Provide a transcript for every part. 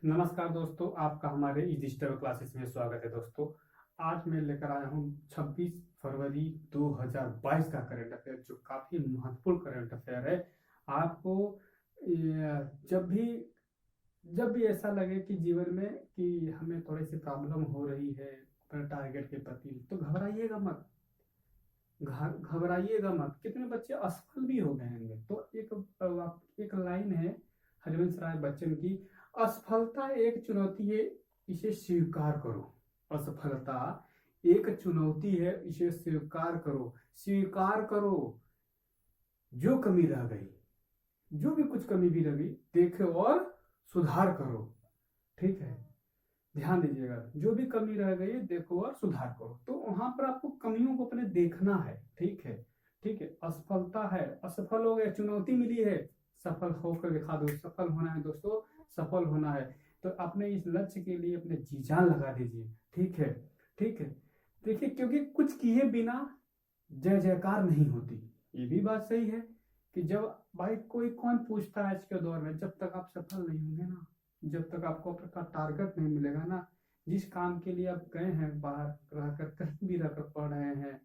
नमस्कार दोस्तों, आपका हमारे इस डिजिटल क्लासेस में स्वागत है। दोस्तों, आज मैं लेकर आया हूँ 26 फरवरी 2022 का करंट अफेयर, जो काफ़ी महत्वपूर्ण करंट अफेयर है। आपको जब भी ऐसा लगे कि जीवन में कि हमें थोड़ी सी प्रॉब्लम हो रही है अपने टारगेट के प्रति, तो घबराइएगा मत। घबराइएगा मत। कितने बच्चे असफल भी हो गए होंगे। तो एक लाइन है हरिवंश राय बच्चन की, असफलता एक चुनौती है, इसे स्वीकार करो। असफलता एक चुनौती है, इसे स्वीकार करो। स्वीकार करो जो कमी रह गई, जो भी कुछ कमी भी रही, देखो और सुधार करो। ठीक है, ध्यान दीजिएगा। जो भी कमी रह गई है देखो और सुधार करो। तो वहां पर आपको कमियों को अपने देखना है। ठीक है, ठीक है। असफलता है, असफल हो गए, चुनौती मिली है, सफल होकर दिखा दो। सफल होना है दोस्तों, सफल होना है। तो अपने इस लक्ष्य के लिए अपने जी जान लगा दीजिए। ठीक है, ठीक है। देखिए, क्योंकि कुछ किए बिना जय जयकार नहीं होती। ये भी बात सही है कि जब भाई कोई कौन पूछता है आज के दौर में, जब तक आप सफल नहीं होंगे ना, जब तक आपको अपना टारगेट नहीं मिलेगा ना, जिस काम के लिए आप गए हैं, बाहर रहकर कहीं भी रहकर पढ़ रहे हैं,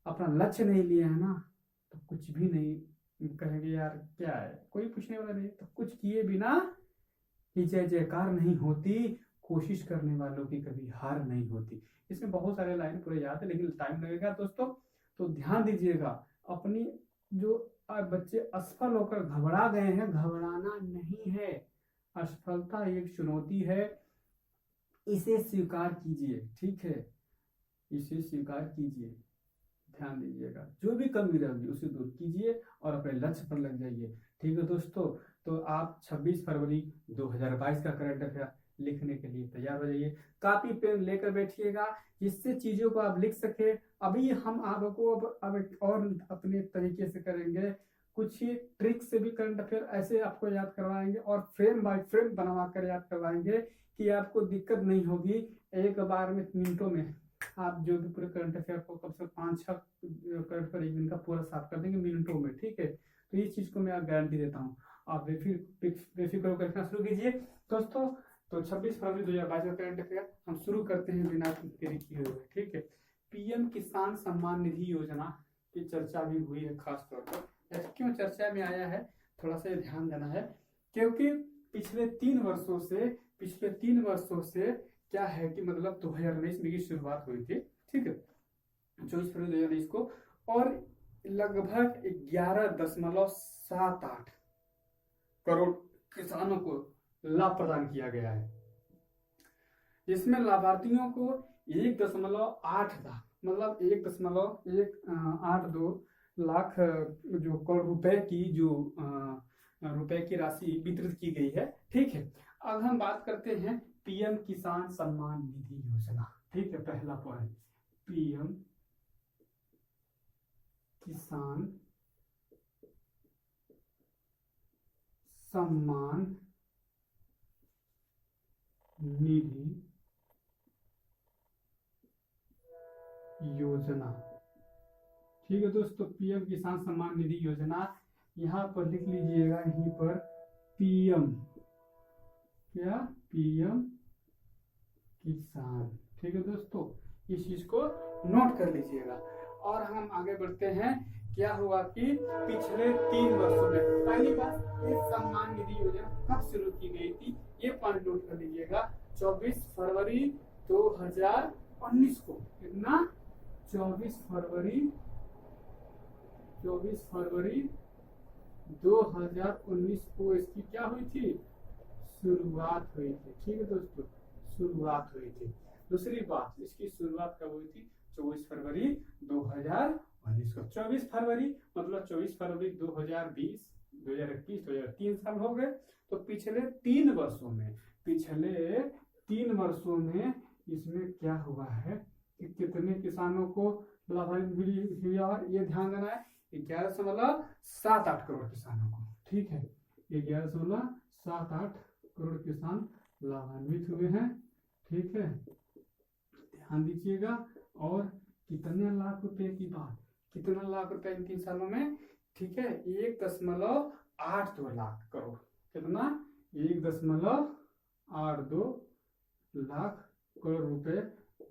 अपना लक्ष्य नहीं लिया है ना, तो कुछ भी नहीं कहेंगे यार क्या है, कोई पूछने वाला नहीं। तो कुछ किए बिना ही जय जयकार नहीं होती, कोशिश करने वालों की कभी हार नहीं होती। इसमें बहुत सारे लाइन पूरे याद है, लेकिन टाइम लगेगा दोस्तों। तो ध्यान दीजिएगा। अपनी जो बच्चे असफल होकर घबरा गए हैं, घबराना नहीं है। असफलता एक चुनौती है, इसे स्वीकार कीजिए। ठीक है, इसे स्वीकार कीजिए। ध्यान दीजिएगा, जो भी कमी रहेगी उसे दूर कीजिए और अपने लक्ष्य पर लग जाइए। ठीक है दोस्तों, तो आप 26 फरवरी 2022 का करंट अफेयर लिखने के लिए तैयार हो जाइए। कापी पेन लेकर बैठिएगा, जिससे चीजों को आप लिख सके। अभी हम आपको अब और अपने तरीके से करेंगे, कुछ ही ट्रिक से भी करंट अफेयर ऐसे आपको याद करवाएंगे और फ्रेम बाय फ्रेम बनवा कर याद करवाएंगे कि आपको दिक्कत नहीं होगी। एक बार में मिनटों में आप जो भी पूरे करंट अफेयर को कम से कम 5-6 करंट अफेयर एक दिन का पूरा साफ कर देंगे मिनटों में। ठीक है, तो इस चीज को मैं गारंटी देता हूँ। आप बेफिक्र होकर लिखना शुरू कीजिए दोस्तों। तो 26 फरवरी 2022 का करंट अफेयर हम शुरू करते हैं बिना देरी किए हुए। ठीक है, पीएम किसान सम्मान निधि योजना की चर्चा भी हुई है खास तौर पर। क्यों चर्चा में आया है, थोड़ा सा ध्यान देना है, क्योंकि पिछले 3 वर्षों से क्या है कि मतलब 2019 में की शुरुआत हुई थी। ठीक है, 24 फरवरी 2019 को, और लगभग 11.78 करोड़ किसानों को लाभ प्रदान किया गया है। इसमें लाभार्थियों को 1.8 लाख, मतलब 1.182 लाख जो करोड़ रुपए की जो रुपए की राशि वितरित की गई है। ठीक है, अब हम बात करते हैं पीएम किसान सम्मान निधि योजना। ठीक है, पहला पॉइंट, पीएम किसान सम्मान निधि योजना। ठीक है दोस्तों, पीएम किसान सम्मान निधि योजना, यहाँ पर लिख लीजिएगा, यहीं पर पीएम, क्या, पीएम किसान। ठीक है दोस्तों, इस चीज को नोट कर लीजिएगा। और हम आगे बढ़ते हैं। क्या हुआ कि पिछले 3 वर्षों में, पहली बात, ये सम्मान निधि योजना कब शुरू की गई थी, ये पॉइंट नोट कर लीजिएगा। 24 फरवरी 2019 को। कितना? 24 फरवरी 2019 को इसकी क्या हुई थी, शुरुआत हुई थी। ठीक है दोस्तों, शुरुआत हुई थी। दूसरी बात, इसकी शुरुआत कब हुई थी, 24 फरवरी 2019 को। 24 फरवरी मतलब 24 फरवरी 2020, 2021, 2003 साल हो गए। तो पिछले 3 वर्षों में इसमें क्या हुआ है कि कितने किसानों को लाभान्वित हुआ, ये ध्यान देना है। 11.78 करोड़ किसानों को। ठीक है, 11.78 करोड़ किसान लाभान्वित हुए हैं। ठीक है, ध्यान दीजिएगा। और कितने लाख रुपए की बात, कितना लाख रुपए इन 3 सालों में, ठीक है, 1.82 लाख करोड़। कितना? 1.82 8,2 लाख करोड़ रुपए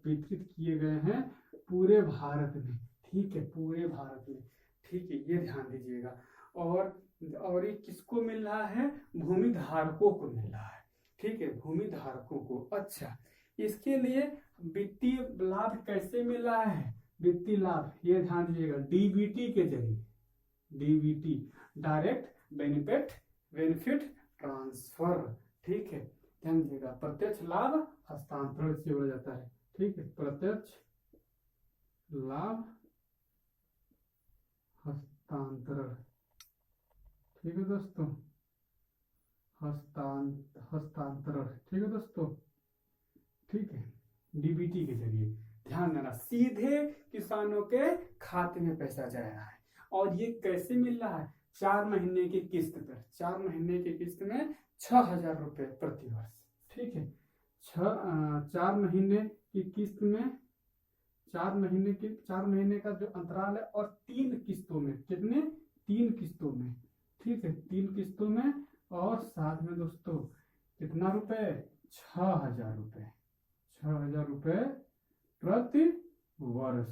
वितरित किए गए हैं पूरे भारत में। ठीक है, पूरे भारत में। ठीक है, ये ध्यान दीजिएगा। और ये किसको मिल रहा है? भूमि धारकों को मिल रहा है। ठीक है, भूमि धारकों को। अच्छा, इसके लिए वित्तीय लाभ कैसे मिल रहा है? वित्तीय लाभ ये ध्यान दीजिएगा, डीबीटी के जरिए। DBT, direct benefit transfer. ठीक है, ध्यान दीजिएगा। प्रत्यक्ष लाभ हस्तांतरण से बोला जाता है। ठीक है, प्रत्यक्ष लाभ हस्तांतरण। ठीक है दोस्तों, हस्तांतरण। ठीक है दोस्तों, ठीक है, डीबीटी के जरिए। ध्यान देना, सीधे किसानों के खाते में पैसा जा रहा है। और ये कैसे मिल रहा है? 4 महीने की किस्त पर। 4 महीने की किस्त में 6,000 रुपए प्रति वर्ष। ठीक है, 4 महीने की किस्त में 4 महीने का जो अंतराल है, और 3 किस्तों में। कितने? 3 किस्तों में। ठीक है, 3 किस्तों में। और साथ में दोस्तों कितना रुपए? 6,000 रुपए। 6,000 रुपए प्रति वर्ष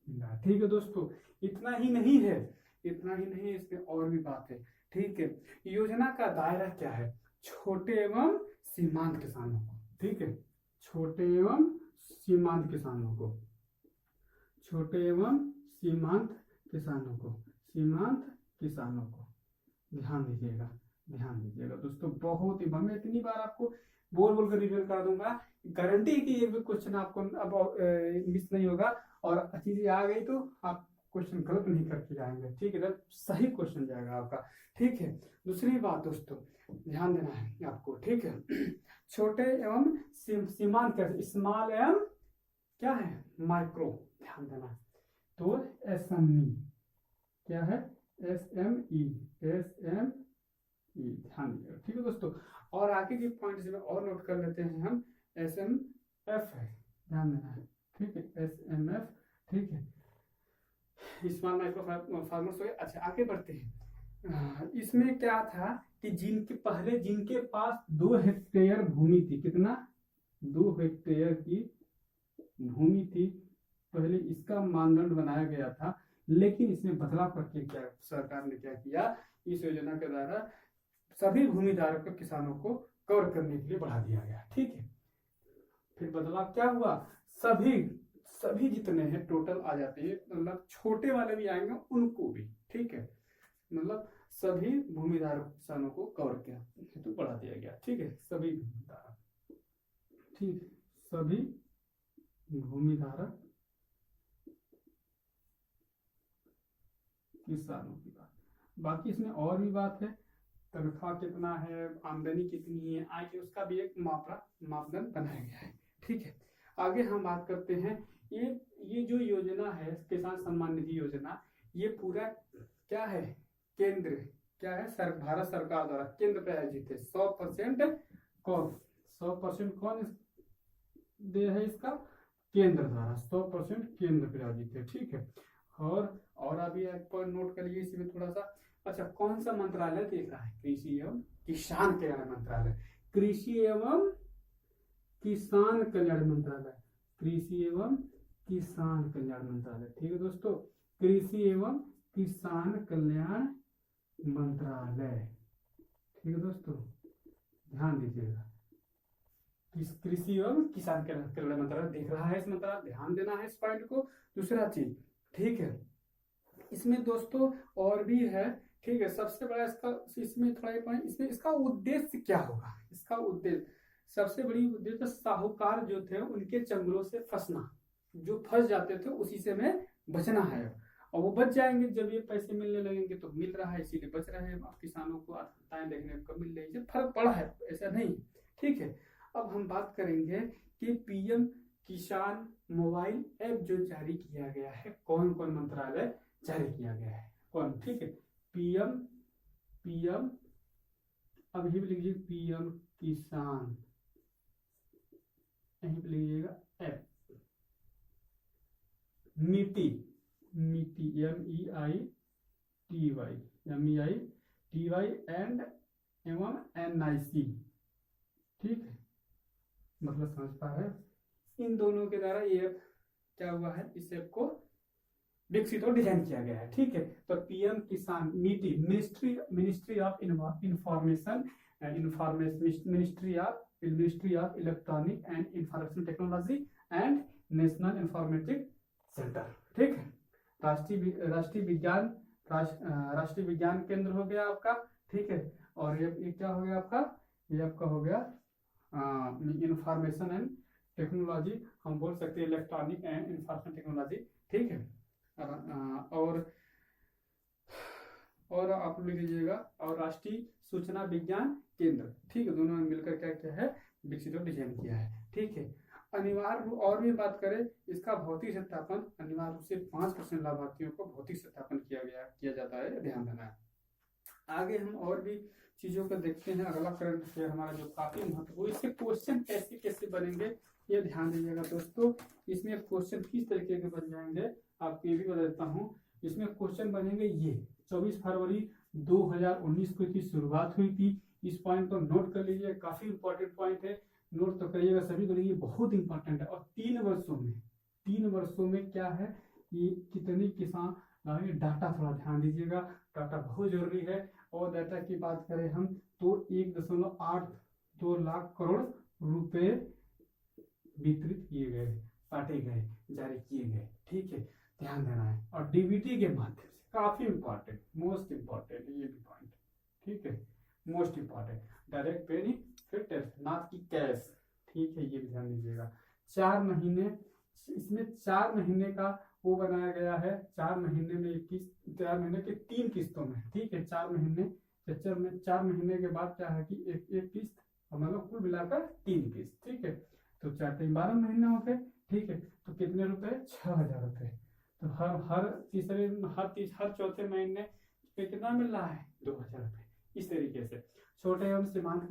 मिला। ठीक है दोस्तों, इतना ही नहीं है, इसमें और भी बात है। ठीक है, योजना का दायरा क्या है? छोटे एवं सीमांत किसानों को। ठीक है, छोटे एवं सीमांत किसानों को। छोटे एवं सीमांत किसानों को। ध्यान दीजिएगा दोस्तों। बहुत ही, मैं इतनी बार आपको बोल कर रिवील कर दूंगा, गारंटी कि एक भी क्वेश्चन आपको अब मिस नहीं होगा। और चीजें आ गई तो आप क्वेश्चन गलत नहीं करके जाएंगे। ठीक है, जब सही क्वेश्चन जाएगा आपका। ठीक है, दूसरी बात दोस्तों ध्यान देना है आपको। ठीक है, छोटे एवं सीमांत, स्मॉल एवं क्या है? माइक्रो। ध्यान देना, तो एसएमई क्या है? एसएमई। ध्यान दीजिएगा। ठीक है दोस्तों, और आगे के पॉइंट में और नोट कर लेते हैं हम। एसएमएफ है, ध्यान देना है। ठीक है, एसएमएफ। ठीक है, स्मॉल माइक्रो फार्मर्स हो गया। अच्छा, आगे बढ़ते हैं। इसमें क्या था कि जिनके पास 2 हेक्टेयर भूमि थी। कितना? 2 हेक्टेयर की भूमि थी, पहले इसका मानदंड बनाया गया था। लेकिन इसमें बदलाव करके क्या सरकार ने क्या किया? इस योजना के द्वारा सभी भूमिधारक किसानों को कवर करने के लिए बढ़ा दिया गया। ठीक है, फिर बदलाव क्या हुआ? सभी जितने हैं टोटल आ जाते हैं, मतलब छोटे वाले भी आएंगे उनको भी। ठीक है, मतलब सभी भूमिधारक किसानों को कवर किया हेतु बढ़ा दिया गया। ठीक है, सभी भूमिधारक। ठीक है, सभी भूमिधारक किसानों की बात। बाकी इसमें और भी बात है, तनख्वाह कितना है, आमदनी कितनी है, आय की, उसका भी एक मापदंड बनाया गया है। ठीक है, आगे हम बात करते हैं। ये जो योजना है किसान सम्मान निधि योजना, ये पूरा क्या है? केंद्र क्या है? भारत सरकार द्वारा केंद्र प्रायोजित है। 100% कौन दे है इसका? केंद्र द्वारा। 100% केंद्र प्रायोजित है। ठीक है, और अभी एक पॉइंट नोट करिए इसमें थोड़ा सा। अच्छा, कौन सा मंत्रालय देख रहा है? कृषि एवं किसान कल्याण मंत्रालय। कृषि एवं किसान कल्याण मंत्रालय। कृषि एवं किसान कल्याण मंत्रालय। ठीक है दोस्तों, कृषि एवं किसान कल्याण मंत्रालय। ठीक है दोस्तों, ध्यान दीजिएगा। कृषि एवं किसान कल्याण मंत्रालय देख रहा है इस मंत्रालय, ध्यान देना है इस पॉइंट को। दूसरा चीज, ठीक है, इसमें दोस्तों और भी है। ठीक है, सबसे बड़ा इसमें थोड़ा पॉइंट, इसमें इसका उद्देश्य क्या होगा? इसका उद्देश्य, सबसे बड़ी उद्देश्य साहूकार जो थे उनके चंगुलों से फंसना। जो फंस जाते थे उसी से हमें बचना है। और वो बच जाएंगे जब ये पैसे मिलने लगेंगे, तो मिल रहा है इसीलिए बच रहे हैं। अब किसानों को आत्महत्याएं देखने को मिल रही है, फर्क पड़ा है, ऐसा नहीं। ठीक है, अब हम बात करेंगे कि पीएम किसान मोबाइल ऐप जो जारी किया गया है, कौन कौन मंत्रालय जारी किया गया है, कौन? ठीक है, पीएम अभी भी लिखिए, पीएम किसान, यहीं पे लिखिएगा ऐप। नीति MEITY एंड एवं NIC ठीक है, मतलब समझ पा रहे हैं। इन दोनों के द्वारा ये ऐप क्या हुआ है, इस ऐप को विकसित और डिजाइन किया गया है। ठीक है, तो पीएम किसान नीति, ministry of information ministry of electronic and information technology and national informatic centre. ठीक है, राष्ट्रीय विज्ञान केंद्र हो गया आपका। ठीक है, और ये क्या हो गया आपका, ये आपका हो गया इंफॉर्मेशन एंड टेक्नोलॉजी, हम बोल सकते हैं इलेक्ट्रॉनिक एंड इंफॉर्मेशन टेक्नोलॉजी। ठीक है, और आप लिख लीजिएगा, और राष्ट्रीय सूचना विज्ञान केंद्र। ठीक है, दोनों ने मिलकर क्या क्या है, विकसित और डिजाइन किया है। ठीक है, अनिवार्य और भी बात करें, इसका भौतिक सत्यापन अनिवार्य रूप से 5% लाभार्थियों को भौतिक सत्यापन किया जाता है, ध्यान देना है। आगे हम और भी चीजों को देखते हैं। अगला करंट अफेयर हमारा जो काफी महत्वपूर्ण, इससे क्वेश्चन कैसे कैसे बनेंगे ये ध्यान दीजिएगा दोस्तों। इसमें क्वेश्चन किस तरीके के बन जाएंगे आपको ये भी बता देता हूँ। इसमें क्वेश्चन बनेंगे ये 24 फरवरी 2019 को इसकी शुरुआत हुई थी। इस पॉइंट को नोट कर लीजिए, काफी इंपॉर्टेंट पॉइंट है, नोट तो करिएगा सभी को, ये बहुत इंपॉर्टेंट है। और 3 वर्षों में क्या है, ये कितने किसान लाएंगे, डाटा थोड़ा ध्यान दीजिएगा, डाटा बहुत जरूरी है। और डाटा की बात करें हम तो 1.82 लाख करोड़ रुपए वितरित किए गए, बांटे गए, जारी किए गए। ठीक है, ध्यान देना है। और डीबीटी के माध्यम से, काफी इंपॉर्टेंट, मोस्ट इंपॉर्टेंट ये भी पॉइंट। ठीक है, मोस्ट इंपॉर्टेंट, डायरेक्ट बेनिफिट ना कि कैश। ठीक है, ये भी ध्यान दीजिएगा। 4 महीने, इसमें 4 महीने का वो बनाया गया है, 4 महीने में 4 महीने के 3 किस्तों में। ठीक है, 4 महीने के बाद क्या है कि एक किस्त, मतलब कुल मिलाकर 3 किस्त। ठीक है, तो 4 12 महीने हो गए। ठीक है, तो कितने रुपए, 6000 रुपए। तो हर चौथे महीने पे कितना मिल रहा है, 2000 रुपए। इस तरीके से छोटे एवं सीमांत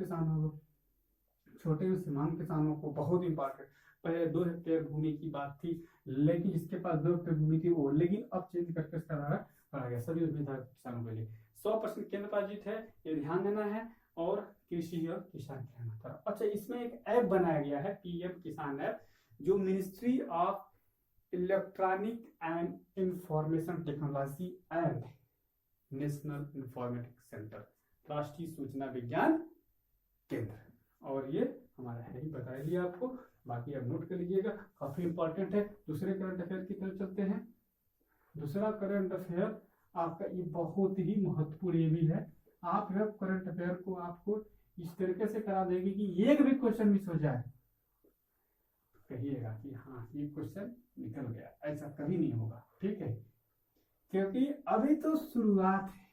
किसानों को बहुत इंपॉर्टेंट, पहले 2 हेक्टेयर भूमि की बात थी, लेकिन जिसके पास 2 हेक्टेयर भूमि थी वो, लेकिन अब चेंज करके इसका दायरा बढ़ा गया सभी किसानों के लिए। 100% केंद्र प्रायोजित है, ये ध्यान देना है। और कृषि और किसान कल्याण। अच्छा, इसमें एक ऐप बनाया गया है, पीएम किसान ऐप, जो ministry of electronic and information technology and national informatic centre, राष्ट्रीय सूचना विज्ञान केंद्र, और ये हमारा है ही, बता दिया आपको, बाकी आप नोट कर लीजिएगा, काफी इंपॉर्टेंट है। दूसरे करंट अफेयर की तरफ चलते हैं। दूसरा करंट अफेयर आपका ये बहुत ही महत्वपूर्ण ये भी है। आप करंट अफेयर को आपको इस तरीके से करा देगी कि एक भी क्वेश्चन मिस हो जाए कहिएगा कि हाँ ये क्वेश्चन निकल गया, ऐसा कभी नहीं होगा। ठीक है, क्योंकि अभी तो शुरुआत है,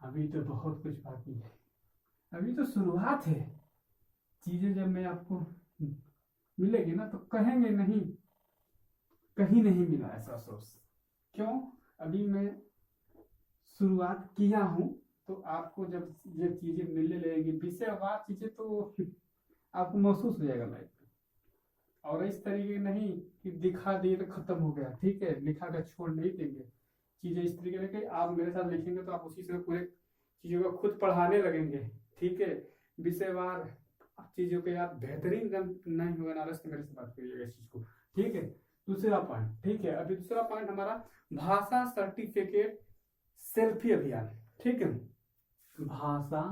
अभी तो बहुत कुछ बाकी है, अभी तो शुरुआत है। चीजें जब मैं आपको मिलेगी ना तो कहेंगे नहीं, कहीं नहीं मिला ऐसा सोर्स। क्यों, अभी मैं शुरुआत किया हूं, तो आपको जब ये चीजें मिलने लगेगी, विषयवार चीजें, तो आपको महसूस हो जाएगा लाइफ में। और इस तरीके नहीं कि दिखा दिए तो खत्म हो गया। ठीक है, लिखा कर छोड़ नहीं देंगे, चीजें इस तरीके से आप मेरे साथ लिखेंगे तो आप उसी से पूरे चीजों को खुद पढ़ाने लगेंगे। ठीक है, विषयवार चीजों के आप बेहतरीन नहीं होगा नाराज तो मेरे से बात करिएगा इस चीज को। ठीक है, दूसरा पॉइंट। ठीक है, अभी दूसरा पॉइंट हमारा भाषा सर्टिफिकेट सेल्फी अभियान। ठीक है, भाषा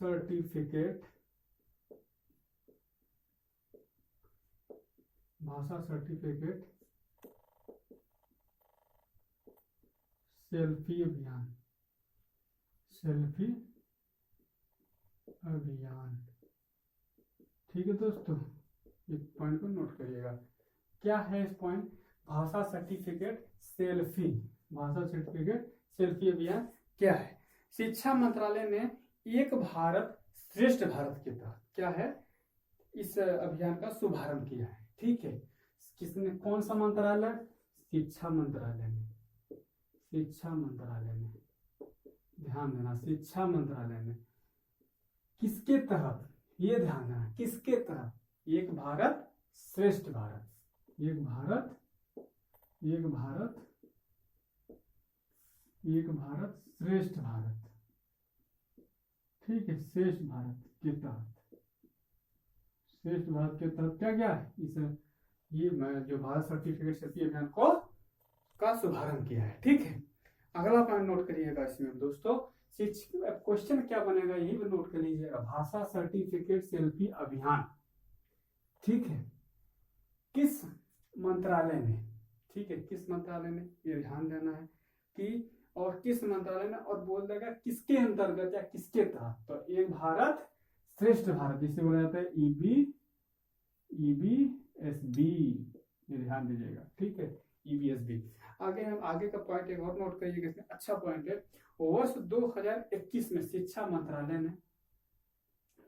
सर्टिफिकेट सेल्फी अभियान। ठीक है दोस्तों, इस पॉइंट को नोट करिएगा। क्या है इस पॉइंट, भाषा सर्टिफिकेट सेल्फी अभियान क्या है। शिक्षा मंत्रालय ने एक भारत श्रेष्ठ भारत के तहत क्या है इस अभियान का शुभारंभ किया है। ठीक है, किसने, कौन सा मंत्रालय, शिक्षा मंत्रालय ने, ध्यान देना, शिक्षा मंत्रालय ने किसके तहत, ये ध्यान देना, किसके तहत, एक भारत श्रेष्ठ भारत, एक भारत श्रेष्ठ भारत। ठीक है, श्रेष्ठ भारत के तहत, श्रेष्ठ भारत के तहत क्या क्या है इस ये मैं जो भारत सर्टिफिकेट सेल्फी अभियान को का शुभारंभ किया है। ठीक है, अगला पॉइंट नोट करिएगा इसमें दोस्तों, क्वेश्चन क्या बनेगा यही भी नोट कर लीजिएगा, भाषा सर्टिफिकेट सेल्फी अभियान, ठीक है, किस मंत्रालय ने, ठीक है, किस मंत्रालय ने, ये ध्यान देना है कि, और किस मंत्रालय ने, और बोल देगा किसके अंतर्गत या किसके तहत, तो एक भारत श्रेष्ठ भारत जिसे बोला जाता है EBSB, ये ध्यान दीजिएगा, ठीक है, EBSB। आगे हम आगे का पॉइंट एक और नोट करिएगा, इसमें अच्छा पॉइंट है, वर्ष 2021 में शिक्षा मंत्रालय ने,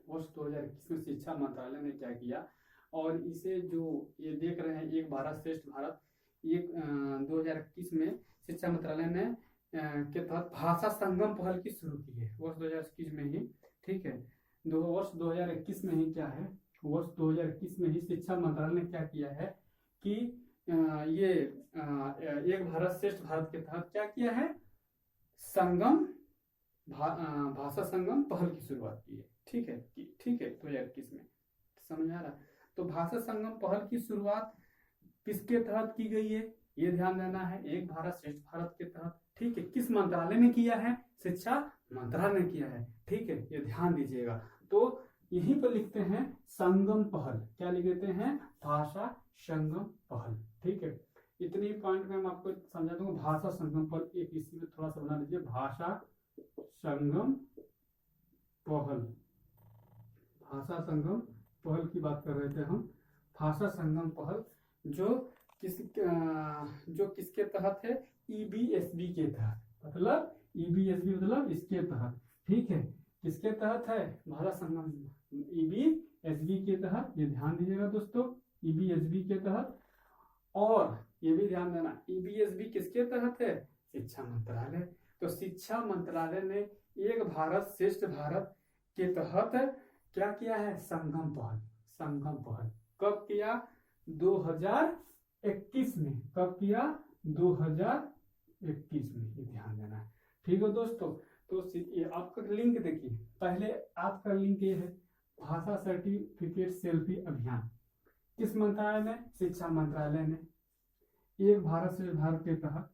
वर्ष 2021 में शिक्षा मंत्रालय ने क्या किया, और इसे जो ये देख रहे हैं एक भारत श्रेष्ठ भारत, ये 2021 में शिक्षा मंत्रालय ने के तहत भाषा संगम पहल की शुरू की है, वर्ष 2021 में ही, ठीक है, वर्ष 2021 में ही क्या है, वर्ष 2021 में ही शिक्षा मंत्रालय ने क्या किया है कि ये एक भारत श्रेष्ठ भारत के तहत क्या किया है, संगम भाषा संगम पहल की शुरुआत की है, ठीक है, ठीक है, 2021 में, समझ आ रहा है। तो भाषा संगम पहल की शुरुआत किसके तहत की गई है, ये ध्यान देना है, एक भारत श्रेष्ठ भारत के तहत, ठीक है, किस मंत्रालय ने किया है, शिक्षा मंत्रालय ने किया है, ठीक है, ये ध्यान दीजिएगा। तो यहीं पर लिखते हैं संगम पहल, क्या लिख देते हैं, भाषा संगम पहल, ठीक है, इतनी पॉइंट में मैं आपको समझा दूंगा, भाषा संगम पहल, एक इसी में थोड़ा सा बना लीजिए, भाषा संगम पहल, भाषा संगम पहल की बात कर रहे थे हम, भाषा संगम पहल जो किसके तहत है, EBSB के तहत, मतलब EBSB मतलब इसके तहत, ठीक है, किसके तहत है, भाषा संगम EBSB के तहत, ये ध्यान दीजिएगा दोस्तों, EBSB के तहत, और ये भी ध्यान देना EBSB किसके तहत है, शिक्षा मंत्रालय, तो शिक्षा मंत्रालय ने एक भारत श्रेष्ठ भारत के तहत क्या किया है, संगम पहल, संगम पहल कब किया, 2021 में, कब किया, 2021 में, ये ध्यान देना है, ठीक है दोस्तों। तो ये आपका लिंक देखिए, पहले आपका लिंक ये है, भाषा सर्टिफिकेट सेल्फी अभियान किस मंत्रालय ने, शिक्षा मंत्रालय ने एक भारत श्रेष्ठ भारत के तहत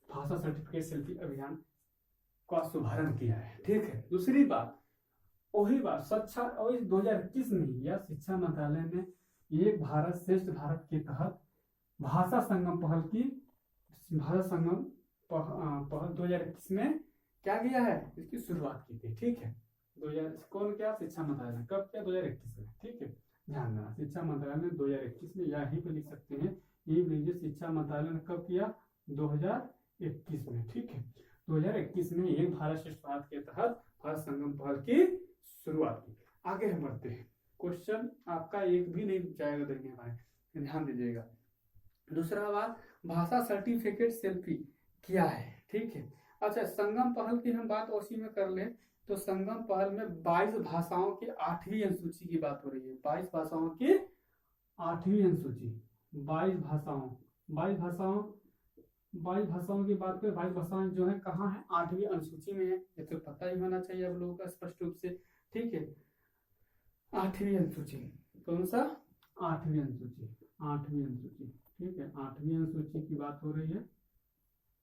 भाषा सर्टिफिकेट सेल्फी अभियान का शुभारंभ किया है, ठीक है। दूसरी बात, वही बात शिक्षा, और 2021 में या शिक्षा मंत्रालय ने एक भारत श्रेष्ठ भारत के तहत भाषा संगम पहल की, भाषा संगम पहल 2021 में क्या किया है, इसकी शुरुआत की थी, ठीक है, 2000 कौन क्या, शिक्षा मंत्रालय ने, कब किया, 2021 में, ठीक है, ध्यान देना, शिक्षा मंत्रालय ने 2021 में, यहीं पे लिख सकते हैं, ये लीजिए, शिक्षा मंत्रालय ने कब किया, 2021 में, ठीक है, 2021 में एक भारत श्रेष्ठ भारत के तहत भारत संगम पहल की शुरुआत की। आगे हम बढ़ते हैं, क्वेश्चन आपका एक भी नहीं जाएगा देखने पाए, ध्यान दीजिएगा। दूसरा बात, भाषा सर्टिफिकेट सेल्फी क्या है, ठीक है। अच्छा, संगम पहल की हम बात उसी में कर ले, तो संगम पहल में 22 भाषाओं की 8वीं अनुसूची की बात हो रही है, 22 भाषाओं की 8वीं अनुसूची, 22 भाषाओं की बात करें, 22 भाषाएं जो है कहाँ है, 8वीं अनुसूची में है, ये तो पता ही होना चाहिए आप लोगों का स्पष्ट रूप से, ठीक है, 8वीं अनुसूची, कौन सा, 8वीं अनुसूची, 8वीं अनुसूची, ठीक है, 8वीं अनुसूची की बात हो रही है,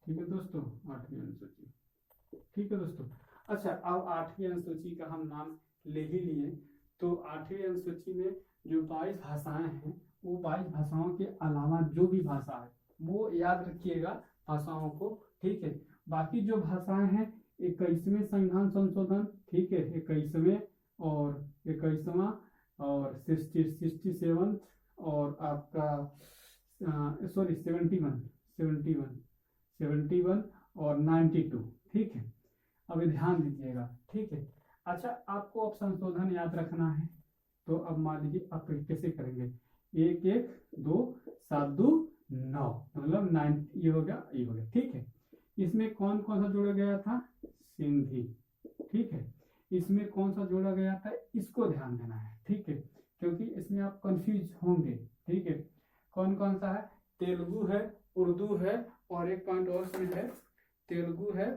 ठीक है दोस्तों, 8वीं अनुसूची, ठीक है दोस्तों। अच्छा, अब 8वीं अनुसूची का हम नाम ले ही लिए, तो 8वीं अनुसूची में जो 22 भाषाएं हैं, वो 22 भाषाओं के अलावा जो भी भाषा है वो याद रखिएगा भाषाओं को, ठीक है। बाकी जो भाषाएं हैं, 21वें संविधान संशोधन, ठीक है, 21वें और 21वां और 67 और आपका 71 और 92, ठीक है, अभी ध्यान दीजिएगा, ठीक है। अच्छा, आपको अब संशोधन याद रखना है, तो अब मान लीजिए आप कैसे करेंगे, 1 1 2 7 2 9, मतलब 9, ये हो गया, ये हो गया, ठीक है। इसमें कौन कौन सा जोड़ा गया था, सिंधी, ठीक है, इसमें कौन सा जोड़ा गया था, इसको ध्यान देना है, ठीक है, क्योंकि इसमें आप कंफ्यूज होंगे, ठीक है। कौन कौन सा है, तेलुगु है, उर्दू है, और एक पॉइंट और इसमें है, तेलुगु है,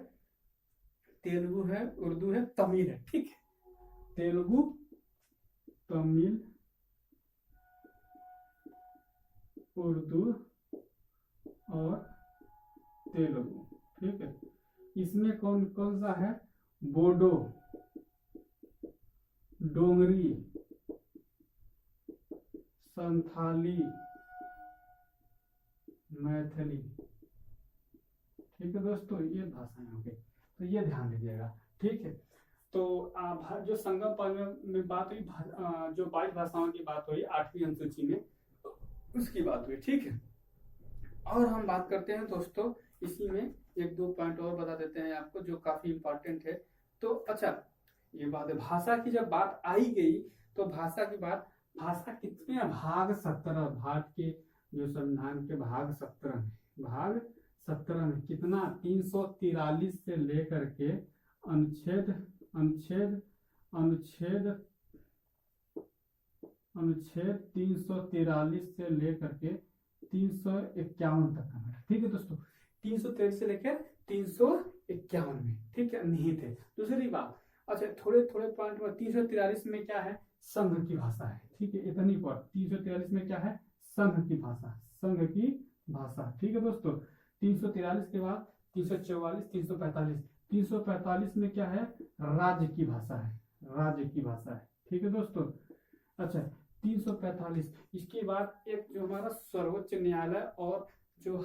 तेलुगु है, उर्दू है, तमिल है, ठीक है। तेलुगु, तमिल, उर्दू और तेलुगु, ठीक है। इसमें कौन कौन सा है? बोडो, डोंगरी, संथाली, मैथिली, ठीक है दोस्तों, ये भाषाएं हो गई, तो ये ध्यान दीजिएगा, ठीक है। तो जो संगम पर्व में बात हुई, जो 22 भाषाओं की बात हुई 8वीं अनुसूची में, उसकी बात हुई, ठीक है। और हम बात करते हैं दोस्तों, इसी में एक दो पॉइंट और बता देते हैं आपको जो काफी इंपॉर्टेंट है। तो अच्छा, ये बात है, भाषा की जब बात आई गई तो भाषा की बात, भाषा कितने भाग? 17 भाग के, जो संविधान के भाग 17 में, भाग 17 में कितना? 343 से लेकर के अनुच्छेद अनुच्छेद अनुच्छेद अनुच्छेद 343 से लेकर के 351 तक का, ठीक है दोस्तों। 343 से लेकर 351 में, ठीक है, निहित है। दूसरी बात, अच्छा थोड़े थोड़े पॉइंट में 343 में क्या है? संघ की भाषा है, ठीक है, इतनी पॉइंट। 343 में क्या है? संघ की भाषा, संघ की भाषा, ठीक है दोस्तों। 343 के बाद 344, 345, 345 में क्या है? राज्य की भाषा है, राज्य की भाषा है, ठीक है दोस्तों। अच्छा 345, इसके बाद एक जो हमारा सर्वोच्च न्यायालय और जो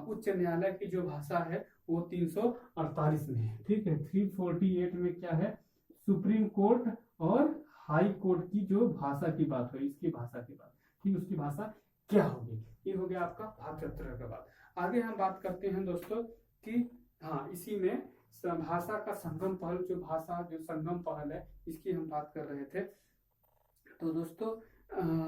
उच्च न्यायालय की जो भाषा है वो 348 में है, ठीक है। 348 में क्या है? सुप्रीम कोर्ट और हाई कोर्ट की जो भाषा की बात हुई, इसकी भाषा की बात, ठीक, उसकी भाषा क्या होगी? ये हो गया आपका भाग 17 का बात। आगे हम बात करते हैं दोस्तों कि हाँ, इसी में भाषा का संगम पहल, जो भाषा जो संगम पहल है, इसकी हम बात कर रहे थे। तो दोस्तों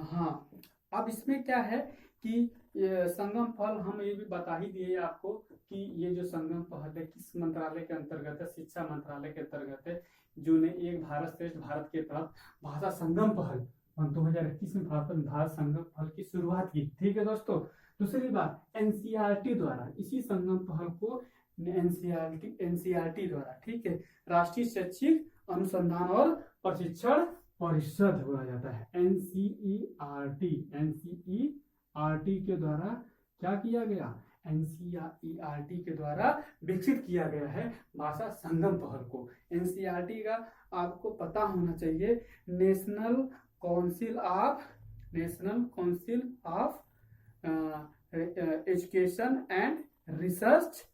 हाँ, अब इसमें क्या है कि ये संगम पहल हम ये भी बता ही दिए आपको कि ये जो संगम पहल है किस मंत्रालय के अंतर्गत है? शिक्षा मंत्रालय के अंतर्गत है, जो ने एक भारत श्रेष्ठ भारत के तहत भाषा संगम पहल 2021 में भारत संगम पहल की शुरुआत की, ठीक है दोस्तों। दूसरी बात, एनसीईआरटी द्वारा इसी संगम पहल को एनसीईआरटी द्वारा, ठीक है, राष्ट्रीय शैक्षिक अनुसंधान और प्रशिक्षण परिषद बोला जाता है, एनसीईआरटी के द्वारा क्या किया गया? एनसीईआरटी के द्वारा विकसित किया गया है भाषा संगम पहल को। एनसीईआरटी का आपको पता होना चाहिए, national council of education and research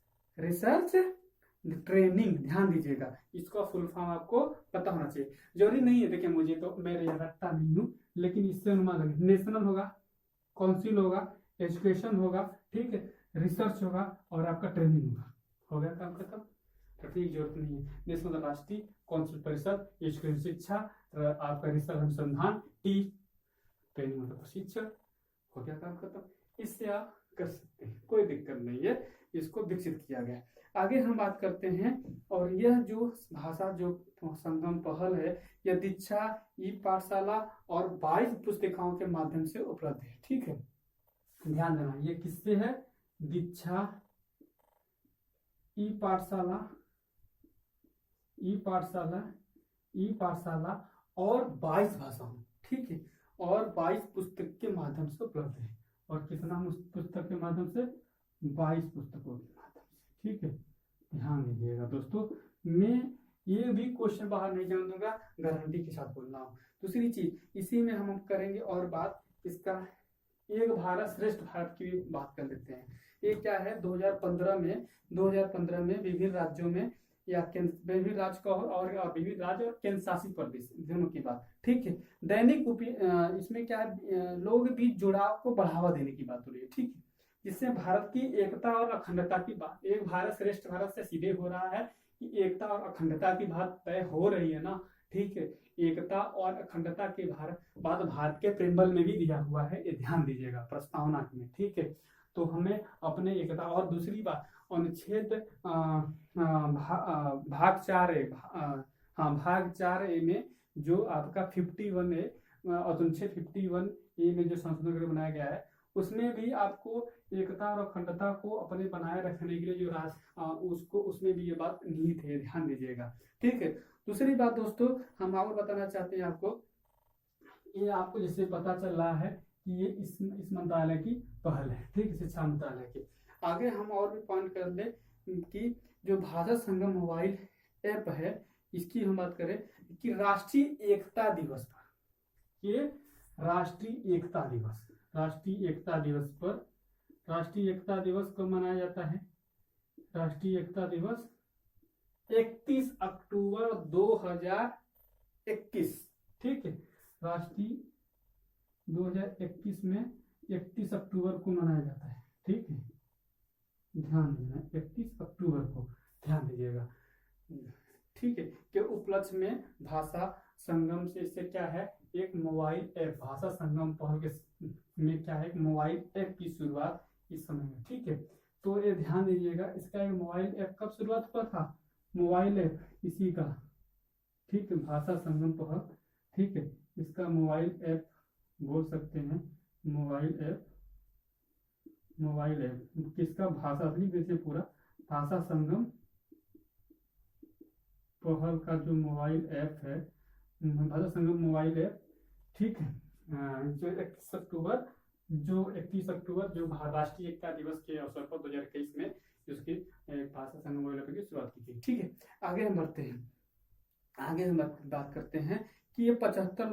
training, ध्यान दीजिएगा, इसका फुल फॉर्म आपको पता होना चाहिए। जरूरी नहीं है, देखिए मुझे तो मैं रटता नहीं हूँ, लेकिन इससे अनुमान लगे, नेशनल होगा, काउंसिल होगा, एजुकेशन होगा, ठीक है, रिसर्च होगा और आपका ट्रेनिंग होगा, हो गया काम खत्म। रटने की जरूरत नहीं है। नेशनल राष्ट्रीय, काउंसिल परिषद, एजुकेशन शिक्षा, आपका रिसर्च अनुसंधान, टी ट्रेनिंग मतलब प्रशिक्षण, हो गया काम खत्म। इससे आप कर सकते हैं, कोई दिक्कत नहीं है, इसको विकसित किया गया। आगे हम बात करते हैं, और यह जो भाषा जो संगम पहल है, यह दीक्षा ई पाठशाला और 22 पुस्तिकाओं के माध्यम से उपलब्ध है, ठीक है, ध्यान देना। ये किससे है? दीक्षा ई पाठशाला और 22 भाषाओं, ठीक है, और 22 पुस्तक के माध्यम से उपलब्ध है। और कितना पुस्तक के माध्यम से? 22 पुस्तकों के माध्यम से, ठीक है, ध्यान दीजिएगा दोस्तों। मैं ये भी क्वेश्चन बाहर नहीं जाने दूंगा, गारंटी के साथ बोल रहा हूँ। दूसरी चीज, इसी में हम करेंगे और बात इसका एक भारत श्रेष्ठ भारत की भी बात कर लेते हैं। ये क्या है? 2015 में विभिन्न राज्यों में या विभिन्न राज्य का और विभिन्न राज्य और केंद्र शासित प्रदेश दोनों की बात, ठीक है, दैनिक इसमें क्या है? लोगों के बीच जुड़ाव को बढ़ावा देने की बात हो रही है, ठीक है, जिससे भारत की एकता और अखंडता की बात, एक भारत श्रेष्ठ भारत से सीधे हो रहा है कि एकता और अखंडता की बात तय हो रही है ना, ठीक है, एकता और अखंडता की बात भारत के प्रेम्बल में भी दिया हुआ है, ये ध्यान दीजिएगा, प्रस्तावना में, ठीक है। तो हमें अपने एकता, और दूसरी बात, अनुच्छेद भाग 4A में जो आपका 51 है, अनुच्छेद 51A में जो संशोधन बनाया गया है, उसमें भी आपको एकता और अखंडता को अपने बनाए रखने के लिए जो उसको उसमें भी ये बात निहित है, ध्यान दीजिएगा। ठीक है, दूसरी बात दोस्तों हम और बताना चाहते हैं आपको, ये आपको जैसे पता चल रहा है कि ये इस मंत्रालय की पहल है, ठीक है, शिक्षा मंत्रालय की। आगे हम और भी पॉइंट कर ले कि जो भाषा संगम मोबाइल ऐप है, इसकी हम बात करें कि राष्ट्रीय एकता दिवस पर, ये राष्ट्रीय एकता दिवस, राष्ट्रीय एकता दिवस पर, राष्ट्रीय एकता दिवस कब मनाया जाता है? राष्ट्रीय एकता दिवस 31 अक्टूबर 2021, ठीक है, राष्ट्रीय 2021 में 31 अक्टूबर को मनाया जाता है, ठीक है, ध्यान देना 31 अक्टूबर को ध्यान दीजिएगा, ठीक है, के उपलक्ष्य में भाषा संगम से इससे क्या है, एक मोबाइल ऐप, भाषा संगम पहल के में क्या है, एक मोबाइल ऐप की शुरुआत इस समय में, ठीक है। तो ये ध्यान दीजिएगा, इसका एक मोबाइल ऐप कब शुरुआत हुआ था, मोबाइल ऐप इसी का, ठीक है, भाषा संगम पहल, ठीक है, इसका मोबाइल ऐप बोल सकते हैं, मोबाइल ऐप, मोबाइल ऐप किसका, भाषा लिख दीजिए पूरा, भाषा संगम पहल का जो मोबाइल ऐप है, भाषा संगम मोबाइल ऐप, ठीक है, जो 31 अक्टूबर जो राष्ट्रीय एकता दिवस के अवसर पर 2021 में उसकी भाषा संगम मोबाइल ऐप की शुरुआत की थी, ठीक है। आगे हम बढ़ते हैं, आगे हम बात करते हैं कि ये 75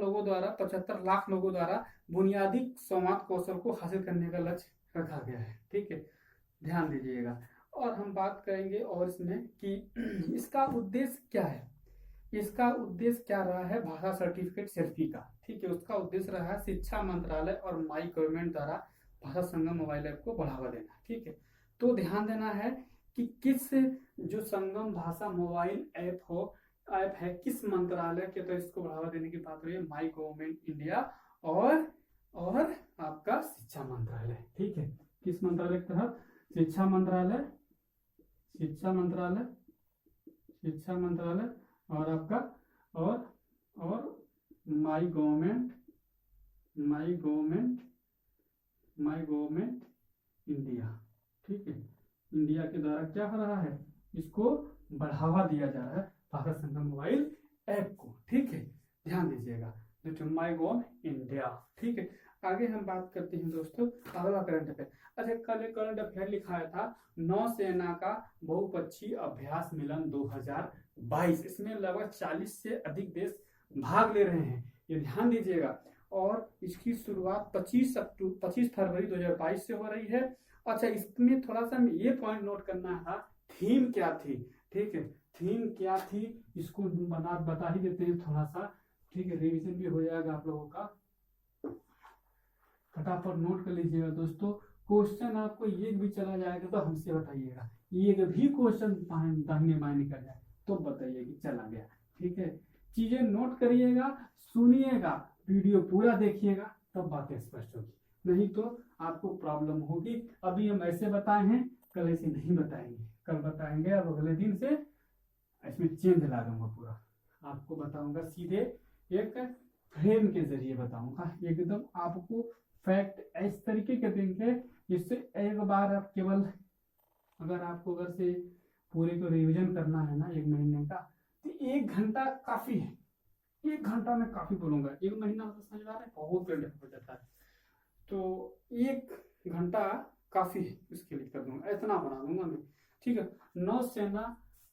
लाख लोगों द्वारा बुनियादी संवाद कौशल को हासिल करने का लक्ष्य रखा गया है, ठीक है, ध्यान दीजिएगा। और हम बात करेंगे और इसमें कि इसका उद्देश्य क्या है, इसका उद्देश्य क्या रहा है, भाषा सर्टिफिकेट सेल्फी का, ठीक है, उसका उद्देश्य रहा है शिक्षा मंत्रालय और माई गवर्नमेंट द्वारा भाषा संगम मोबाइल ऐप को बढ़ावा देना, ठीक है। तो ध्यान देना है कि किस जो संगम भाषा मोबाइल ऐप है किस मंत्रालय के, तो इसको बढ़ावा देने की बात हो रही है, माई गवर्नमेंट इंडिया और आपका शिक्षा मंत्रालय, ठीक है, किस मंत्रालय के तहत, शिक्षा मंत्रालय और आपका और माई गवर्नमेंट इंडिया, ठीक है, इंडिया के द्वारा क्या हो रहा है, इसको बढ़ावा दिया जा रहा है भाषा संगम मोबाइल ऐप को, ठीक है, ध्यान दीजिएगा, माई गवर्नमेंट इंडिया, ठीक है। आगे हम बात करते हैं दोस्तों अगला करंट अफेयर। अच्छा, कल एक करंट अफेयर लिखाया था, नौसेना का बहुपक्षीय अभ्यास मिलन 2022, इसमें लगभग 40 से अधिक देश भाग ले रहे हैं, ये ध्यान दीजिएगा। और इसकी शुरुआत 25 फरवरी 2022 से हो रही है। अच्छा, इसमें थोड़ा सा ये पॉइंट नोट करना था, थीम क्या थी, ठीक है, थीम क्या थी इसको बता ही देते हैं थोड़ा सा, ठीक है, रिवीजन भी हो जाएगा आप लोगों का, फटाफट नोट कर लीजिएगा दोस्तों। क्वेश्चन आपको ये भी चला जाएगा तो हमसे बताइएगा, ये भी क्वेश्चन दाहिने बाएं निकल जाए तो बताइए कि चला गया, ठीक है, चीजें नोट करिएगा, सुनिएगा, वीडियो पूरा देखिएगा तब बातें स्पष्ट होगी, नहीं तो आपको प्रॉब्लम होगी। अभी हम ऐसे बताए हैं, कल ऐसे नहीं बताएंगे, कल बताएंगे, अब अगले दिन से इसमें चेंज ला दूंगा, पूरा आपको बताऊंगा, सीधे एक फ्रेम के जरिए बताऊंगा, एकदम आपको फैक्ट इस तरीके के देंगे जिससे एक बार आप केवल अगर से पूरे को रिवीजन करना है ना 1 महीने का, तो 1 घंटा काफी है, 1 घंटा में काफी बोलूंगा, 1 महीना मतलब समझ आ रहा है, बहुत पेड़ हो जाता है, तो 1 घंटा काफी है, इसके लिए कर दूंगा, इतना बना दूंगा मैं, ठीक है।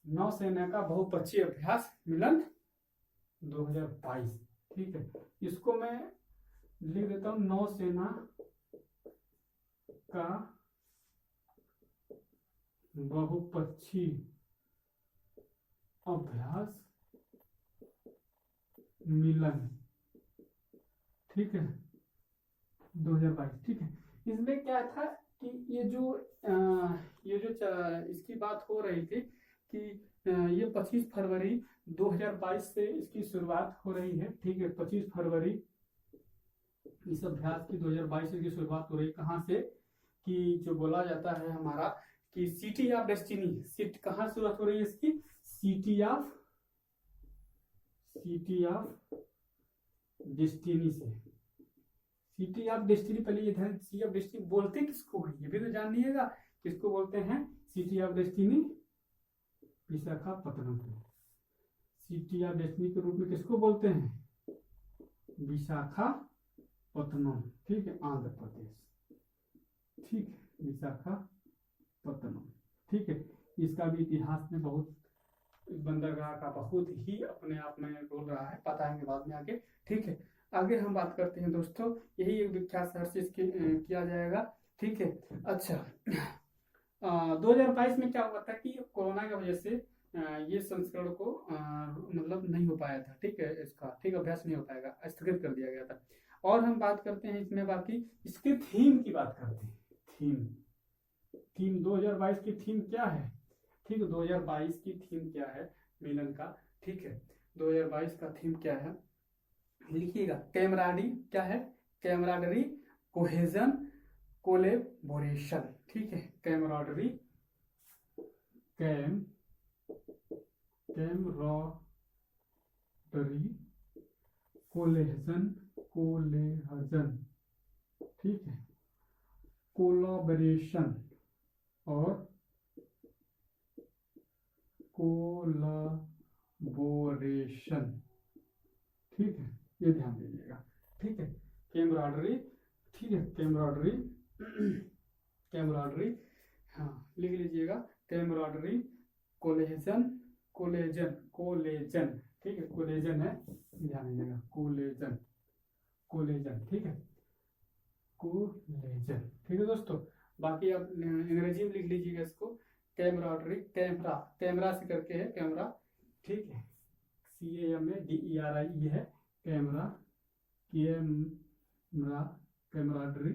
नौसेना का बहुपक्षीय अभ्यास मिलन 2022, ठीक है, इसको मैं लिख देता हूं, नौसेना का बहुपक्षीय अभ्यास मिलन, ठीक है, 2022, ठीक है। इसमें क्या था कि ये जो इसकी बात हो रही थी कि ये 25 फरवरी 2022 से इसकी शुरुआत हो रही है, ठीक है, 25 फरवरी इस अभ्यास की 2022 से की शुरुआत हो रही है, कहाँ से, कि जो बोला जाता है हमारा कि सिटी ऑफ डेस्टिनी, कहाँ शुरुआत हो रही है इसकी, सिटी ऑफ डेस्टिनी से, सिटी ऑफ डेस्टिनी, पहले ये ध्यान, सिटी ऑफ डेस्टिनी बोलते किसको हैं ये भी तो जान लीजिएगा, किसको बोलते हैं सिटी ऑफ डेस्टिनी, विशाखापत्तनम को सिटी ऑफ डेस्टिनी के रूप में किसको बोलते हैं, विशाखापत्तनम, ठीक है, आंध्र प्रदेश, ठीक है, विशाखापत्तनम, ठीक है। इसका भी इतिहास में बहुत, इस बंदरगाह का बहुत ही अपने आप में रोल रहा है, बताएंगे बाद में आगे, ठीक है। आगे हम बात करते हैं दोस्तों, यही एक विख्यात शहर से किया जाएगा, ठीक है। अच्छा 2022 में क्या हुआ था कि कोरोना की वजह से ये संस्करण को मतलब नहीं हो पाया था, ठीक है, इसका ठीक अभ्यास नहीं हो पाएगा, स्थगित कर दिया गया था। और हम बात करते हैं इसमें, बाकी इसके थीम की बात करते हैं, थीम 2022 की थीम क्या है, ठीक है, 2022 की थीम क्या है मिलन का, ठीक है, 2022 का थीम क्या है लिखिएगा, कैमराडरी, क्या है, कैमराडरी, कोहेजन, कोलेबोरेशन, ठीक है, कैमराडरी, कैमराडरी, कोलेहजन, ठीक है, कोलाबरेशन और कोलाबोरेशन, ठीक है, ये ध्यान दीजिएगा, ठीक है, कैमराडरी, ठीक है, कैमराडरी कैमराडरी, हाँ लिख लीजिएगा, कैमराडरी, कोलेजन, ठीक है, कोलेजन है, ध्यान दीजिएगा, कोलेजन, ठीक है, कोलेजन, ठीक है दोस्तों। बाकी आप अंग्रेजी में लिख लीजिएगा इसको, कैमराडरी, कैमरा से करके है कैमरा, ठीक है, CAMADERI ये है कैमरा, कैमराडरी,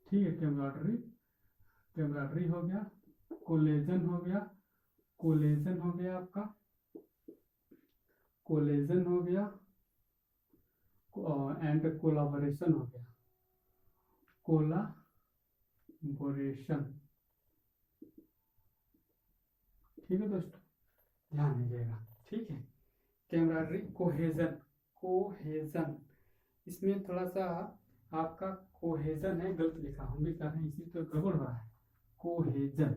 ठीक है, कैमराडरी हो गया, कोलेजन हो गया आपका, कोलेजन हो गया, एंड कोलाबोरेशन हो गया, कोलाबोरेशन, ठीक है दोस्तों, ध्यान दीजिएगा, ठीक है, कैमराडरी, कोहेजन, इसमें थोड़ा सा आपका कोहेजन है, गलत लिखा, हम भी कर रहे हैं, इसी तो गड़बड़ हो रहा है, कोहेजन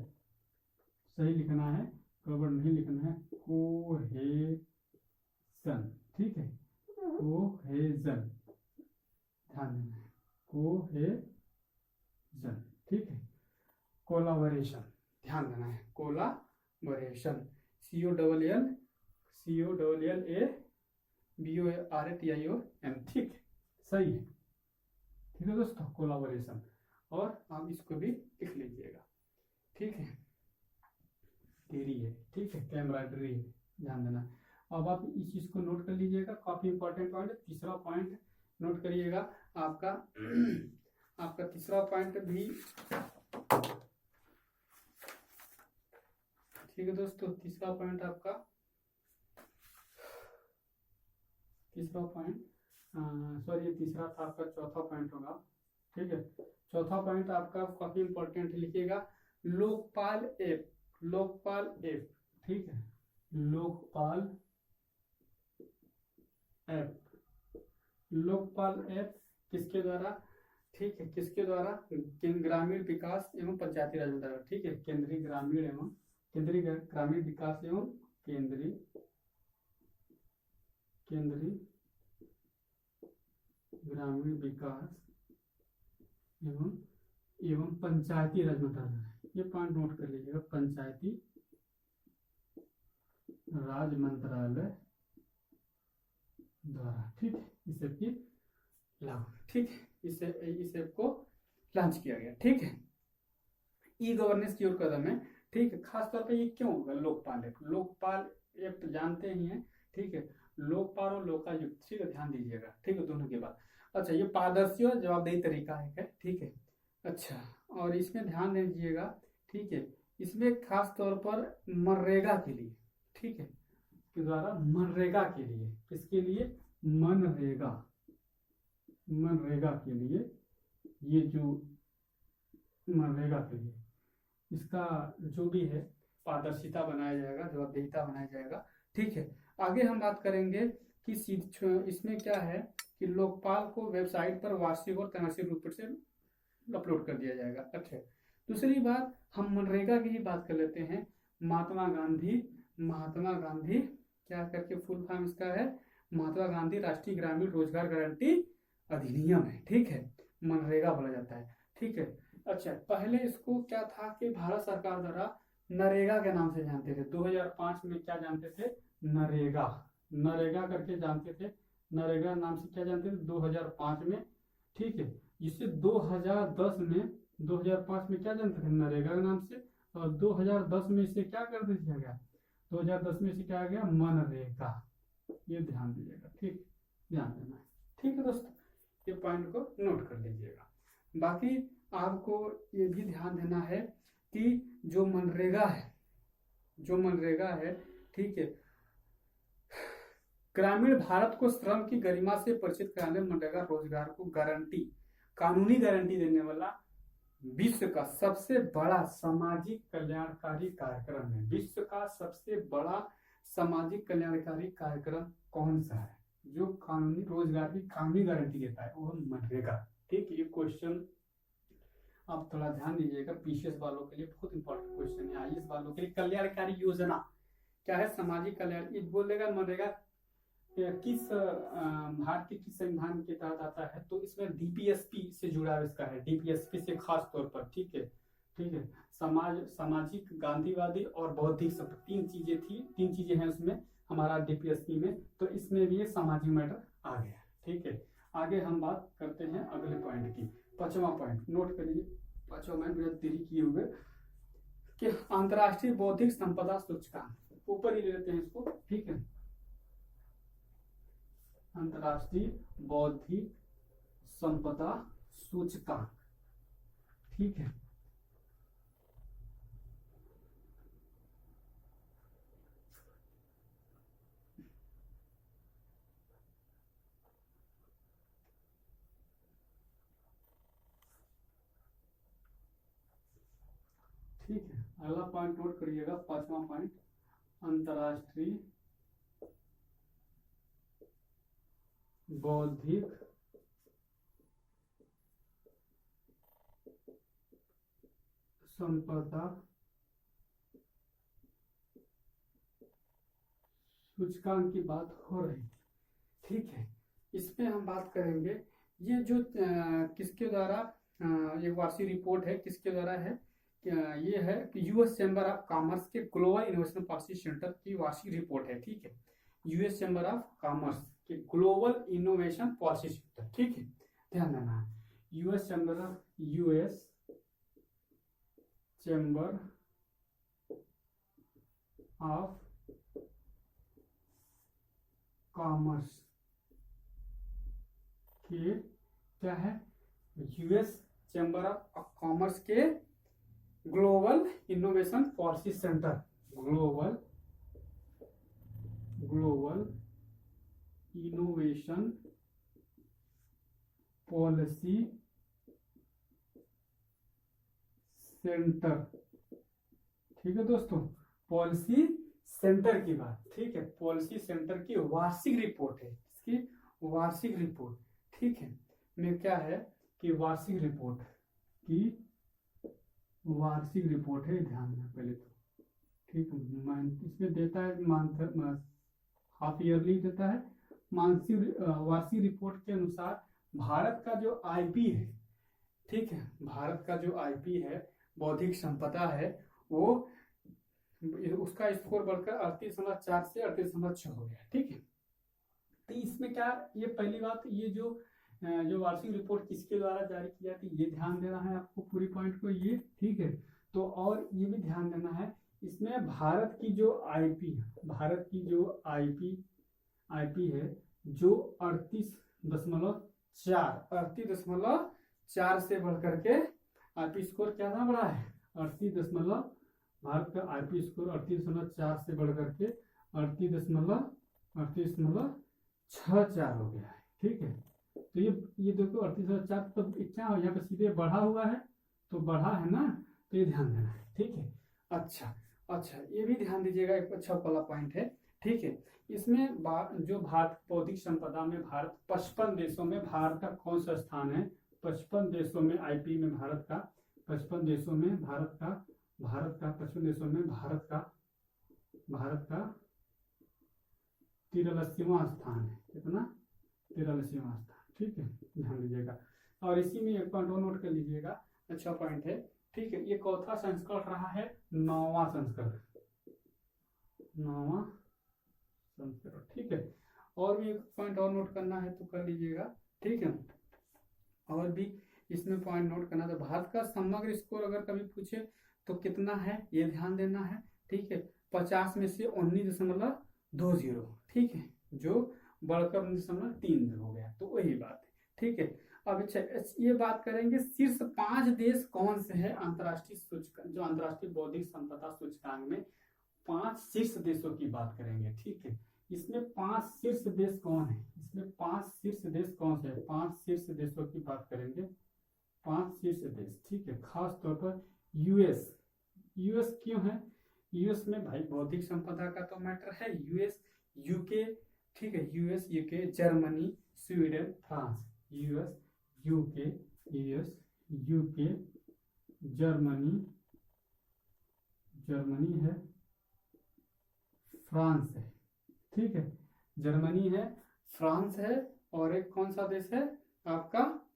सही लिखना है, गड़बड़ नहीं लिखना है, कोहेजन, ठीक है, कोहेजन, ध्यान देना है, कोहेजन, ठीक है, कोलाबोरेशन, ध्यान देना है, कोलाबोरेशन, COLLABORATION, ठीक है, सही है, ठीक है दोस्तों, कोलाबोरेशन, और आप इसको भी लिख लीजिएगा, ठीक है, तेरी है, ठीक है, कैमराडरी है, ध्यान देना। अब आप इस चीज को नोट कर लीजिएगा, काफी इंपॉर्टेंट पॉइंट, तीसरा पॉइंट नोट करिएगा आपका आपका तीसरा पॉइंट भी, ठीक है दोस्तों, तीसरा पॉइंट आपका, सॉरी तीसरा था आपका, चौथा पॉइंट होगा, ठीक है, चौथा पॉइंट आपका काफी इंपॉर्टेंट लिखिएगा, लोकपाल ऐप, ठीक है, लोकपाल ऐप किसके द्वारा, ठीक है, किसके द्वारा, ग्रामीण विकास एवं पंचायती राज मंत्रालय, ठीक है, केंद्रीय ग्रामीण विकास एवं केंद्रीय ग्रामीण विकास एवं पंचायती राज मंत्रालय, ये पॉइंट नोट कर लीजिएगा, पंचायती राज मंत्रालय द्वारा, ठीक है, इस ऐप की लागू, ठीक है, इस ऐप को लॉन्च किया गया, ठीक है, ई गवर्नेंस की ओर कदम है, ठीक है, खास तौर पे ये क्यों होगा, लोकपाल ऐप जानते ही हैं, ठीक है, लोकपाल और लोकायुक्त, ठीक है, ध्यान दीजिएगा, ठीक है, दोनों की बात। अच्छा, ये पारदर्शी और जवाबदेही तरीका है, ठीक है, अच्छा, और इसमें ध्यान दीजिएगा, ठीक है, इसमें खास तौर पर मनरेगा के लिए, ठीक है, के द्वारा मनरेगा के लिए, किसके लिए, मनरेगा के लिए, ये जो मनरेगा के लिए इसका जो भी है पारदर्शिता बनाया जाएगा, जवाबदेहिता बनाया जाएगा, ठीक है। आगे हम बात करेंगे कि इसमें क्या है कि लोकपाल को वेबसाइट पर वार्षिक और त्रैमासिक रूप से अपलोड कर दिया जाएगा। अच्छा, दूसरी बात हम मनरेगा की ही बात कर लेते हैं। महात्मा गांधी क्या करके फुल फॉर्म इसका है, महात्मा गांधी राष्ट्रीय ग्रामीण रोजगार गारंटी अधिनियम है, ठीक है, मनरेगा बोला जाता है, ठीक है। अच्छा, पहले इसको क्या था कि भारत सरकार द्वारा नरेगा के नाम से जानते थे। 2005 में क्या जानते थे, नरेगा, नरेगा करके जानते थे, नरेगा नाम से क्या जानते थे 2005 में, ठीक है। जिससे 2005 में क्या जानते थे, नरेगा के नाम से, और 2010 में इसे क्या कर दिया गया, 2010 में इसे क्या आ गया, मनरेगा। ये ध्यान दीजिएगा, ठीक, ध्यान देना है, ठीक है दोस्तों, ये पॉइंट को नोट कर लीजिएगा। बाकी आपको ये भी ध्यान देना है कि जो मनरेगा है, ठीक है, ग्रामीण भारत को श्रम की गरिमा से परिचित कराने मनरेगा रोजगार को कानूनी गारंटी देने वाला विश्व का सबसे बड़ा सामाजिक कल्याणकारी कार्यक्रम है। विश्व का सबसे बड़ा सामाजिक कल्याणकारी कार्यक्रम कौन सा है जो कानूनी रोजगार की कानूनी गारंटी देता है, वो मनरेगा, ठीक। ये क्वेश्चन आप थोड़ा ध्यान दीजिएगा, पीसीएस वालों के लिए बहुत इंपॉर्टेंट क्वेश्चन है। आईएएस वालों के लिए कल्याणकारी योजना क्या है, सामाजिक कल्याण, ये बोलेगा मनरेगा किस भारत के किस संविधान के तहत आता है, तो इसमें डीपीएसपी से जुड़ा इसका है, डीपीएसपी से खास तौर पर, ठीक है, ठीक है। सामाजिक, गांधीवादी और बौद्धिक, सब तीन चीजें हैं उसमें हमारा डीपीएसपी में, तो इसमें भी ये सामाजिक मैटर आ गया, ठीक है। आगे हम बात करते हैं अगले पॉइंट की, 5वां पॉइंट नोट करिए, 5वां पॉइंट बिना देरी किए हुए कि अंतरराष्ट्रीय बौद्धिक संपदा सूचकांक, ऊपर ही ले लेते हैं इसको, ठीक है, अंतरराष्ट्रीय बौद्धिक संपदा सूचकांक, ठीक है। ठीक है, अगला पॉइंट नोट करिएगा, 5वां पॉइंट, अंतरराष्ट्रीय बौद्धिक संपदा सूचकांक की बात हो रही, ठीक है। इसमें हम बात करेंगे, ये जो किसके द्वारा ये वार्षिक रिपोर्ट है, किसके द्वारा है, ये है कि यूएस चैम्बर ऑफ कॉमर्स के ग्लोबल इनोवेशन पॉलिसी सेंटर की वार्षिक रिपोर्ट है, ठीक है। यूएस चैम्बर ऑफ कॉमर्स के ग्लोबल इनोवेशन पॉलिसी सेंटर, ठीक है, ध्यान देना है। यूएस चैम्बर ऑफ कॉमर्स के क्या है, यूएस चैम्बर ऑफ कॉमर्स के global innovation policy centre, global innovation policy centre, ठीक है दोस्तों, पॉलिसी सेंटर की बात, ठीक है, पॉलिसी सेंटर की वार्षिक रिपोर्ट है, इसकी वार्षिक रिपोर्ट, ठीक है, में क्या है कि वार्षिक रिपोर्ट है, ध्यान देना पहले तो, ठीक है। इसमें देता है हाफ ईयरली देता है, वार्षिक रिपोर्ट के अनुसार भारत का जो आईपी है, ठीक है, भारत का जो आईपी है, बौद्धिक संपदा है, वो उसका स्कोर बढ़कर 38.4 से 38.6 हो गया, ठीक है। तो इसमें क्या, ये पहली बात, ये जो वार्षिक रिपोर्ट किसके द्वारा जारी की जाती है, ये ध्यान देना है आपको पूरी पॉइंट को, ये ठीक है। तो और ये भी ध्यान देना है, इसमें भारत की जो आईपी है जो 38.4 से बढ़कर के आईपी स्कोर क्या था, बढ़ा है 38, भारत का आईपी स्कोर 38.4 से बढ़कर के 38.64 हो गया है, ठीक है। तो ये देखो 38.4, तो क्या हो, यहाँ पे सीधे बढ़ा हुआ है, तो बढ़ा है ना, तो ये ध्यान देना है, ठीक है। अच्छा, ये भी ध्यान दीजिएगा, एक अच्छा वाला पॉइंट है, ठीक है। इसमें जो भारत बौद्धिक संपदा में भारत 55 देशों में भारत का कौन सा स्थान है? 55 देशों में आईपी में भारत का 55 देशों में भारत का 55 देशों में भारत का 83वां स्थान है। कितना? 83वां स्थान। ठीक है, ध्यान दीजिएगा। और इसी में एक पॉइंट और नोट कर लीजिएगा, अच्छा पॉइंट है। ठीक है, ये चौथा संस्करण रहा है, 9वां संस्करण। ठीक है, और भी एक पॉइंट और नोट करना है तो कर लीजिएगा। ठीक है, और भी इसमें पॉइंट नोट करना था। भारत का समग्र स्कोर अगर कभी पूछे तो कितना है, ये ध्यान देना है। ठीक है, 50 में से 19.20। ठीक है, जो बढ़कर 19.30 हो गया, तो वही बात है। ठीक है, अब अच्छा ये बात करेंगे शीर्ष 5 देश कौन से है अंतर्राष्ट्रीय सूचकांक, जो अंतर्राष्ट्रीय बौद्धिक संपदा सूचकांक में 5 शीर्ष देशों की बात करेंगे। ठीक है, इसमें 5 शीर्ष देश कौन है? इसमें 5 शीर्ष देश कौन से है? 5 शीर्ष देशों की बात करेंगे, 5 शीर्ष देश। ठीक है, खास तौर पर यूएस क्यों है? यूएस में भाई बौद्धिक संपदा का तो मैटर है। यूएस, यूके, ठीक है, US, UK, Germany, Sweden, France. US, UK, Germany है, फ्रांस है। ठीक है, जर्मनी है, फ्रांस है, और एक कौन सा देश है आपका?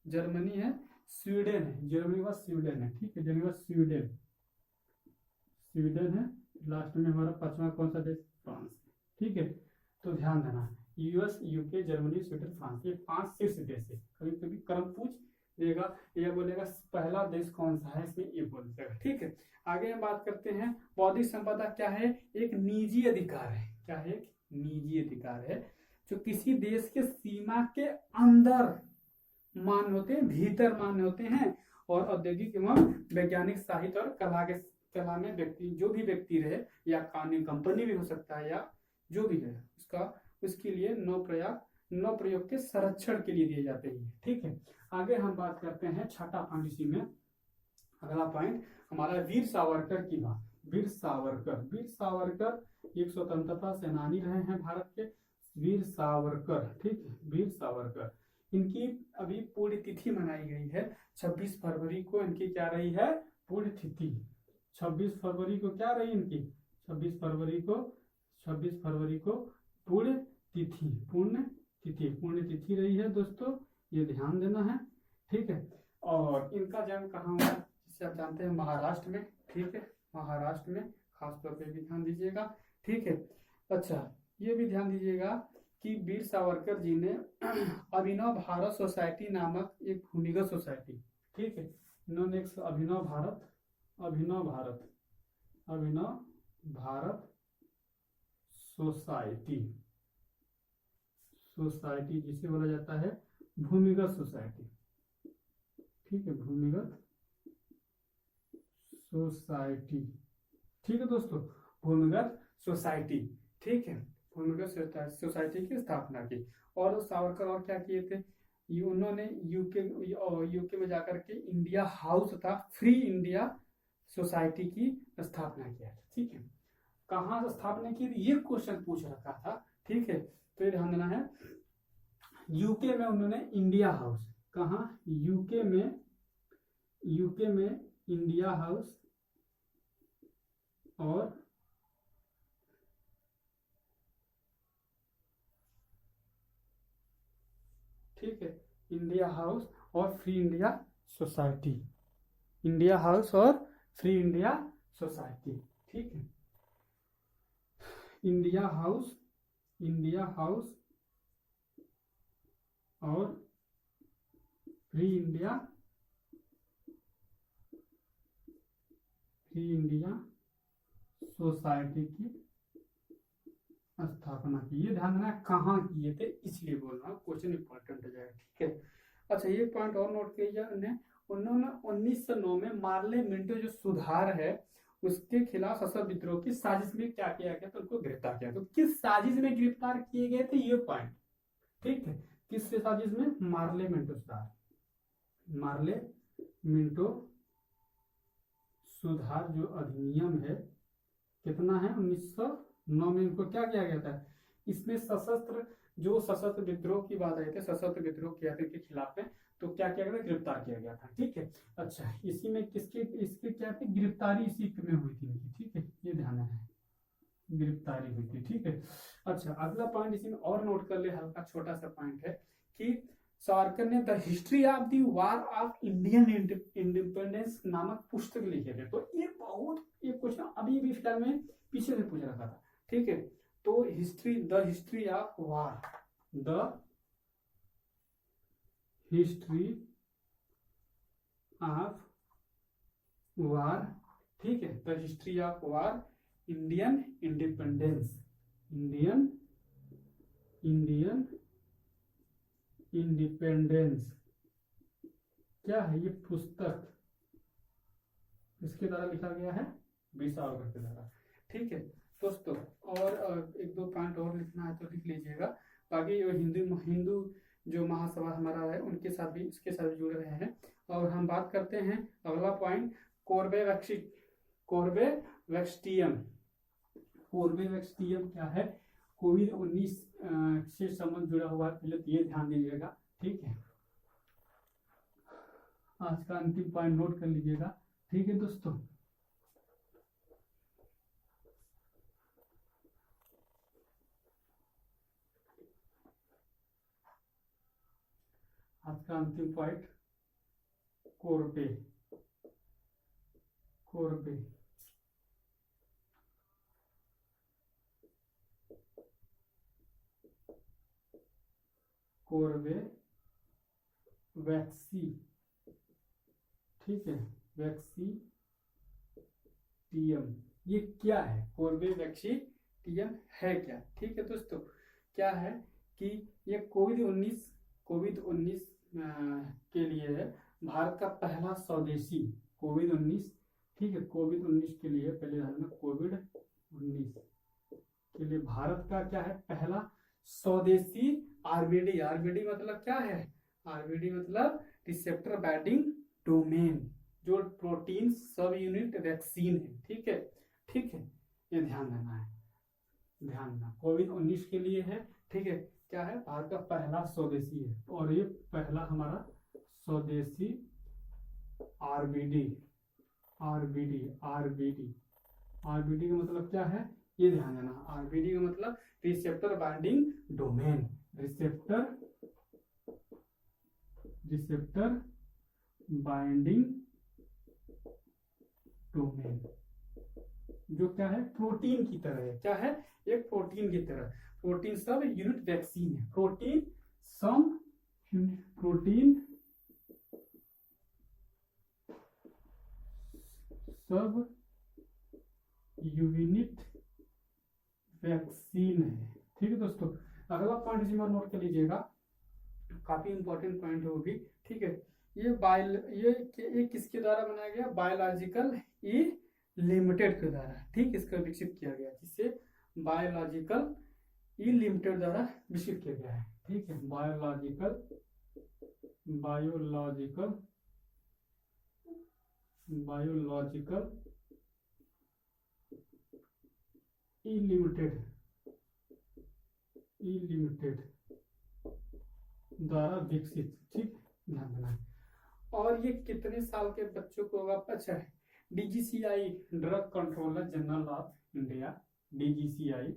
जर्मनी है, स्वीडन है। जर्मनी का स्वीडन है। ठीक है, जर्मनी का स्वीडन है। लास्ट में हमारा 5वां कौन सा देश? फ्रांस है। ठीक है, तो ध्यान देना, US, UK, Germany, Sweden, France, ये 5 शीर्ष देश है। कभी कभी क्रम पूछ देगा, ये बोलेगा पहला देश कौन सा है, इसमें ये बोल देगा। ठीक है, आगे हम बात करते हैं। बौद्धिक संपदा क्या है? एक निजी अधिकार है। क्या है? एक निजी अधिकार है जो किसी देश के सीमा के अंदर मान्य होते हैं, भीतर मान्य होते हैं, और औद्योगिक एवं वैज्ञानिक साहित्य और कला में व्यक्ति, जो भी व्यक्ति रहे, या कानूनी कंपनी भी हो सकता है, या जो भी है उसके लिए नौ प्रयोग के संरक्षण के लिए दिए जाते हैं। ठीक है, आगे हम बात करते हैं छठा पॉइंट। इसी में अगला पॉइंट हमारा वीर सावरकर की बात। वीर सावरकर एक स्वतंत्रता सेनानी रहे हैं भारत के, वीर सावरकर। ठीक है, वीर सावरकर, इनकी अभी पुण्यतिथि मनाई गई है 26 फरवरी को। इनकी क्या रही है? पुण्यतिथि। 26 फरवरी को क्या रही इनकी? 26 फरवरी को पुण्यतिथि रही है दोस्तों, ये ध्यान देना है। ठीक है, और इनका जन्म कहाँ हुआ, जिसे आप जानते हैं महाराष्ट्र में। ठीक है, महाराष्ट्र में खास तौर पे भी ध्यान दीजिएगा। ठीक है, अच्छा ये भी ध्यान दीजिएगा कि वीर सावरकर जी ने अभिनव भारत सोसाइटी नामक एक भूमिगत सोसाइटी, ठीक है, इन्होंने एक अभिनव भारत सोसाइटी जिसे बोला जाता है भूमिगत सोसाइटी। ठीक है, भूमिगत सोसाइटी। ठीक है दोस्तों, भूमिगत सोसाइटी। ठीक है, भूमिगत सोसाइटी की स्थापना की। और सावरकर और क्या किए थे? उन्होंने यूके में जाकर के इंडिया हाउस तथा फ्री इंडिया सोसाइटी की स्थापना किया था। ठीक है, कहाँ से स्थापना की थी, ये क्वेश्चन पूछ रखा था। ठीक है, तो ये ध्यान देना है। यूके में उन्होंने इंडिया हाउस, कहाँ? यूके में इंडिया हाउस और ठीक है, इंडिया हाउस और free India society. India house और फ्री इंडिया सोसाइटी। ठीक है, इंडिया हाउस और फ्री इंडिया सोसाइटी की स्थापना की। ये ध्यान देना कहाँ किए थे, इसलिए बोल रहा हूँ, क्वेश्चन इंपॉर्टेंट हो जाएगा। ठीक है, अच्छा ये पॉइंट और नोट कीजिए। उन्होंने 1909 में मार्ले मिंटो जो सुधार है उसके खिलाफ सशस्त्र विद्रोह की साजिश में क्या किया गया, तो उनको गिरफ्तार किया। तो किस साजिश में गिरफ्तार किए गए थे, ये पॉइंट। ठीक है, किस साजिश में? मार्ले मिंटो सुधार। मार्ले मिंटो सुधार जो अधिनियम है, कितना है? 1909 9 में इनको क्या किया गया था, इसमें सशस्त्र विद्रोह की बात आई थी, सशस्त्र विद्रोह किया था इनके खिलाफ में, तो क्या किया गया, गिरफ्तार किया गया था। ठीक है, अच्छा इसी में इसकी क्या थी, गिरफ्तारी इसी में हुई थी इनकी। ठीक है, ये ध्यान है, गिरफ्तारी हुई थी। ठीक है, अच्छा अगला पॉइंट इसी में और नोट कर ले, हल्का छोटा सा पॉइंट है कि सावरकर ने the history of the war of Indian independence नामक पुस्तक लिखे थे। तो ये क्वेश्चन अभी भी फिलहाल में पीछे से पूछ रखा था। ठीक है, तो the history of war, the history of war, ठीक है, the history of war Indian independence, Indian independence क्या है, ये पुस्तक किसके द्वारा लिखा गया है, वीर सावरकर के द्वारा। ठीक है दोस्तों, और एक दो पॉइंट और लिखना है तो लिख लीजिएगा। बाकी जो हिंदू जो महासभा हमारा है उनके साथ भी, इसके साथ भी जुड़ रहे हैं। और हम बात करते हैं अगला पॉइंट, कोर्बेवैक्सियम क्या है, कोविड-19 से संबंध जुड़ा हुआ है, पहले तो ये ध्यान दीजिएगा। ठीक है, आज का अंतिम पॉइंट नोट कर लीजिएगा। ठीक है दोस्तों, आज का अंतिम पॉइंट कोर्बे वैक्सी, ठीक है, वैक्सीटियम, ये क्या है, कोर्बेवैक्सीटियम है क्या। ठीक है दोस्तों, क्या है कि ये कोविड-19 के लिए है भारत का पहला स्वदेशी कोविड-19। ठीक है, कोविड-19 के लिए पहले कोविड-19 के लिए भारत का क्या है, पहला स्वदेशी आरबीडी। आरबीडी मतलब क्या है, आरबीडी मतलब रिसेप्टर बाइंडिंग डोमेन, जो प्रोटीन सब यूनिट वैक्सीन है। ठीक है, ठीक है, ये ध्यान देना है, ध्यान देना, कोविड-19 के लिए है। ठीक है, क्या है, भारत का पहला स्वदेशी है, और ये पहला हमारा स्वदेशी आरबीडी का मतलब क्या है, ये ध्यान देना। आरबीडी का मतलब receptor binding domain, receptor binding domain, जो क्या है, प्रोटीन की तरह है। क्या है, एक प्रोटीन की तरह, प्रोटीन सब यूनिट वैक्सीन है, प्रोटीन सब यूनिट वैक्सीन है। ठीक है दोस्तों, अगला पॉइंट इसी में नोट कर लीजिएगा, काफी इंपॉर्टेंट पॉइंट है वो भी। ठीक है, ये किसके द्वारा बनाया गया, बायोलॉजिकल ई लिमिटेड के द्वारा। ठीक, इसका विकसित किया गया, जिससे बायोलॉजिकल ई लिमिटेड द्वारा विकसित किया गया है। ठीक है, बायोलॉजिकल ई लिमिटेड द्वारा विकसित। ठीक, ध्यान देना है। और ये कितने साल के बच्चों को होगा, अच्छा है, DGCI drug controller general of India, DGCI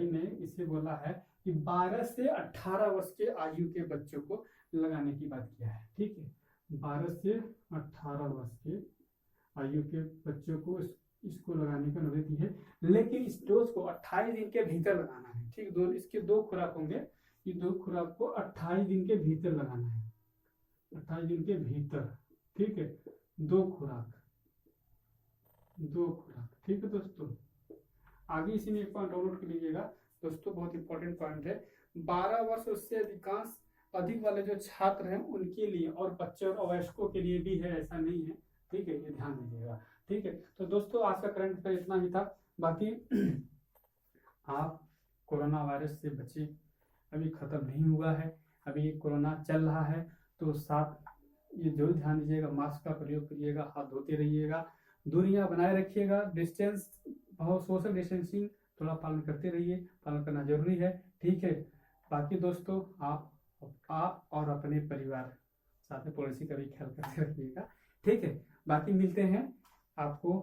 ने इसे बोला है कि 12 से 18 वर्ष के आयु के बच्चों को लगाने की बात किया है। ठीक है, 12 से 18 वर्ष के आयु के बच्चों को इसको लगाने की अनुमति है, लेकिन इस डोज को 28 दिन के भीतर लगाना है। ठीक, इसके 2 खुराक होंगे, ये 2 खुराक को 28 दिन के भीतर लगाना है, 28 दिन के भीतर। ठीक है, 2 खुराक। ठीक है दोस्तों, आगे इसी में एक पॉइंट और नोट कर लीजिएगा दोस्तों, बहुत इंपॉर्टेंट पॉइंट है। 12 वर्ष उससे अधिक वाले जो छात्र हैं उनके लिए, और बच्चों और वयस्कों के लिए भी है, ऐसा नहीं है। ठीक है, ये ध्यान दीजिएगा। ठीक है, तो दोस्तों आज का करंट अफेयर इतना ही था। बाकी आप कोरोना वायरस से बचे, अभी खत्म नहीं हुआ है, अभी कोरोना चल रहा है, तो साथ ये जरूर ध्यान दीजिएगा, मास्क का प्रयोग करिएगा, हाथ धोते रहिएगा, दूरियां बनाए रखिएगा, डिस्टेंस बहुत सोशल डिस्टेंसिंग थोड़ा पालन करते रहिए, पालन करना जरूरी है, ठीक है। बाकी दोस्तों आप और अपने परिवार साथ में पड़ोसी का भी ख्याल करते रहिएगा, ठीक है। बाकी मिलते हैं आपको,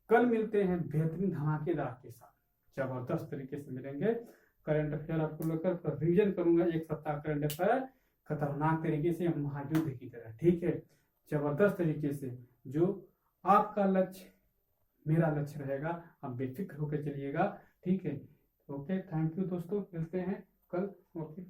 कल मिलते हैं बेहतरीन धमाकेदार के साथ, जबरदस्त तरीके से मिलेंगे। करंट अफेयर आपको लेकर रिवीजन करूंगा, एक सप्ताह करंट अफेयर खतरनाक तरीके से, महायुद्ध की तरह, ठीक है, जबरदस्त तरीके से। जो आपका लक्ष्य मेरा लक्ष्य रहेगा, आप बेफिक्र होकर चलिएगा, ठीक है। ओके, थैंक यू दोस्तों, मिलते हैं कल। ओके।